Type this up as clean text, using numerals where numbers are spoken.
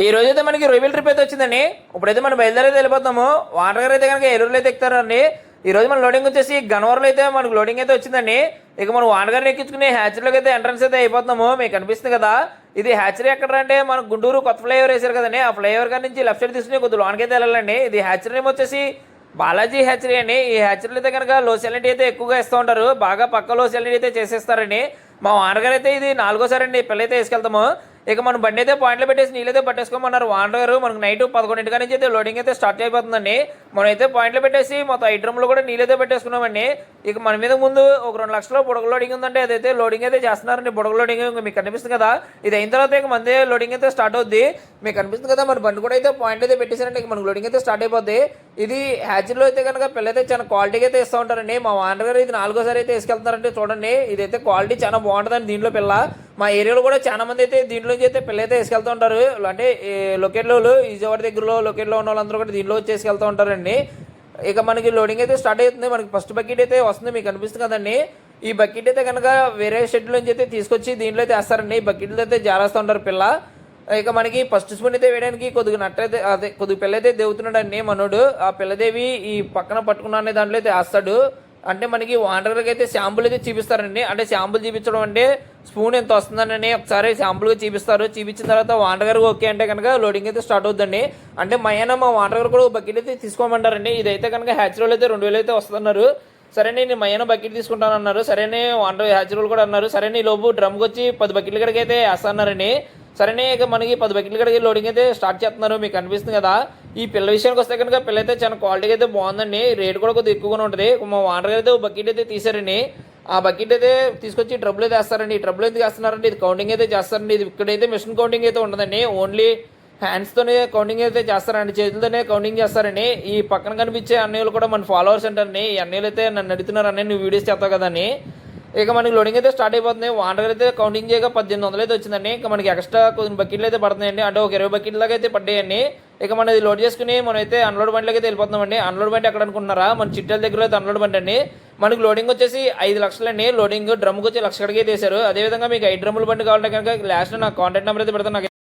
ఈ రోజైతే మనకి రొయ్యల ట్రిప్ అయితే వచ్చిందండి. ఇప్పుడైతే మనం బయలుదేరైతే వెళ్ళిపోతాము. వాటర్ గారు అయితే కనుక ఏలూరులో అయితే ఎక్కుతారండి. ఈ రోజు మన లోడింగ్ వచ్చేసి గన్నవరంలో అయితే మనకు లోడింగ్ అయితే వచ్చిందండి. ఇక మనం వానగారిని ఎక్కించుకుని హ్యాచరీలోకి అయితే ఎంట్రన్స్ అయితే అయిపోతున్నాము. మీకు కనిపిస్తుంది కదా, ఇది హ్యాచరీ ఎక్కడ అంటే మన గుంటూరు కొత్త ఫ్లైఓవర్ వేసారు కదండి. ఆ ఫ్లైఓవర్ గారి నుంచి లెఫ్ట్ సైడ్ తీసుకుని కొద్దిగా లోనికి అయితే వెళ్ళాలండి. ఇది హ్యాచరీ నేమ్ వచ్చేసి బాలాజీ హ్యాచరీ అండి. ఈ హ్యాచరీలో అయితే కనుక లో సెలెంటీ అయితే ఎక్కువగా ఇస్తూ ఉంటారు. బాగా పక్క లో సెలెంటీ అయితే చేసేస్తారండి. మా వానగారు అయితే ఇది 4వ సారి అండి పిల్లయితే వేసుకెళ్తాము. ఇక మనం బండి అయితే పాయింట్లో పెట్టేసి నీళ్ళైతే పట్టేసుకోమన్నారు వానర్ గారు. మనకు నైట్ 11 నుంచి అయితే లోడింగ్ అయితే స్టార్ట్ అయిపోతుందండి. మనం అయితే పాయింట్లో పెట్టేసి మొత్తం 5 డ్రమ్లు కూడా నీళ్ళైతే పెట్టేసుకున్నామండి. ఇక మన మీద ముందు ఒక 2 లక్షల బుడగ లోడింగ్ ఉందంటే అదైతే లోడింగ్ అయితే చేస్తున్నారండి. బుడగ లోడింగ్ మీకు కనిపిస్తుంది కదా, ఇది అయిన తర్వాత ఇక మంది లోడింగ్ అయితే స్టార్ట్ అవుద్ది. మీకు కనిపిస్తుంది కదా, మన బండి కూడా అయితే పాయింట్ అయితే పెట్టేసారంటే ఇక మనకు లోడింగ్ అయితే స్టార్ట్ అయిపోద్ది. ఇది హ్యాచరీలో అయితే కనుక పిల్లయితే చాలా క్వాలిటీగా అయితే ఇస్తూ ఉంటారండి. మా వానర్ గారు ఇది 4వ సారి అయితే వేసుకెళ్తున్నారంటే చూడండి, ఇదైతే క్వాలిటీ చాలా బాగుంటుందండి దీంట్లో పిల్ల. మా ఏరియాలో కూడా చాలా మంది అయితే దీంట్లో అయితే పిల్ల అయితే వేసుకెళ్తూ ఉంటారు. అంటే లొకేట్లో విజయవాడ దగ్గరలో లొకేట్లో ఉన్న వాళ్ళందరూ కూడా దీంట్లో వచ్చి వేసుకెళ్తూ ఉంటారండి. ఇక మనకి లోడింగ్ అయితే స్టార్ట్ అవుతుంది. మనకి ఫస్ట్ బకెట్ అయితే వస్తుంది, మీకు కనిపిస్తుంది కదండి. ఈ బకెట్ అయితే కనుక వేరే షెడ్ నుంచి అయితే తీసుకొచ్చి దీంట్లో అయితే వేస్తారండి. ఈ బకెట్లు అయితే జారేస్తూ ఉంటారు పిల్ల. ఇక మనకి ఫస్ట్ స్పూన్ అయితే వేయడానికి కొద్దిగా నట్టయితే అదే కొద్దిగా పిల్ల అయితే దేవుతున్నాడు అండి మనోడు. ఆ పిల్లదేవి ఈ పక్కన పట్టుకున్నా అనే దాంట్లో అయితే వేస్తాడు. అంటే మనకి వానర్కి అయితే శాంపుల్ అయితే చూపిస్తారండి. అంటే శాంపుల్ చూపించడం అంటే స్పూన్ ఎంత వస్తుందని ఒకసారి శాంపుల్గా చూపిస్తారు. చూపించిన తర్వాత వానర్ గారికి ఓకే అంటే కనుక లోడింగ్ అయితే స్టార్ట్ అవుతుందండి. అంటే మా వానర్ గారు కూడా బకెట్ అయితే తీసుకోమంటారండి. ఇదైతే కనుక హ్యాచరీలో అయితే 2000 అయితే వస్తున్నారు. సరే నేను మయ్యన బకెట్ తీసుకుంటానన్నారు. సరేనే వానర్ హ్యాచరీలు కూడా అన్నారు. సరే ఈ లోపు డ్రమ్కి వచ్చి 10 బకెట్ల కడికి అయితే వేస్తాన్నారండి. సరేనే ఇక మనకి 10 బకెట్ల కడికి లోడింగ్ అయితే స్టార్ట్ చేస్తున్నారు, మీకు కనిపిస్తుంది కదా. ఈ పిల్ల విషయానికి వస్తే కనుక పిల్ల అయితే చాలా క్వాలిటీగా అయితే బాగుందండి. రేట్ కూడా కొద్దిగా ఎక్కువగానే ఉంటుంది. మా వానర్ అయితే బకెట్ అయితే తీసారండి. ఆ బకెట్ అయితే తీసుకొచ్చి ట్రబుల్ అయితే వేస్తారండి. ఈ ట్రబుల్ ఎందుకు వేస్తున్నారండి, ఇది కౌంటింగ్ అయితే చేస్తారండి. ఇది ఇక్కడైతే మిషన్ కౌంటింగ్ అయితే ఉండదండి, ఓన్లీ హ్యాండ్స్తోనే కౌంటింగ్ అయితే చేస్తారండి, చేతులతోనే కౌంటింగ్ చేస్తారండి. ఈ పక్కన కనిపించే అన్నయ్యలు కూడా మన ఫాలోవర్స్ అంటారండి. ఈ అన్నయ్యలు అయితే నన్ను అడుగుతున్నారు, అన్నయ్య నువ్వు వీడియోస్ చేస్తావు కదా అని. ఇక మనకి లోడింగ్ అయితే స్టార్ట్ అయిపోతుంది. వాటర్ అయితే కౌంటింగ్ చేయగా 1800 అయితే వచ్చిందండి. ఇక మనకి ఎక్స్ట్రా కొన్ని బకెట్లు అయితే పడుతున్నాయండి, అంటే ఒక 20 బకెట్ల దాకా అయితే పడ్డాయండి. ఇక మనం ఇది లోడ్ చేసుకుని మనం అయితే అన్లోడ్ బండిలోకి అయితే వెళ్ళిపోతున్నామండి. అన్లోడ్ బండి ఎక్కడ అనుకుంటున్నారా, మన చిట్టాల దగ్గర అయితే అన్లోడ్ బండి అండి. మనకి లోడింగ్ వచ్చేసి 5 లక్షలు అండి. లోడింగ్ డ్రమ్కి వచ్చి 1,00,000 కడికి వేసారు. అదేవిధంగా మీకు 5 డ్రమ్ముల బండి కావాలంటే కనుక లాస్ట్ నా కాంటాక్ట్ నెంబర్ అయితే పెడతాను.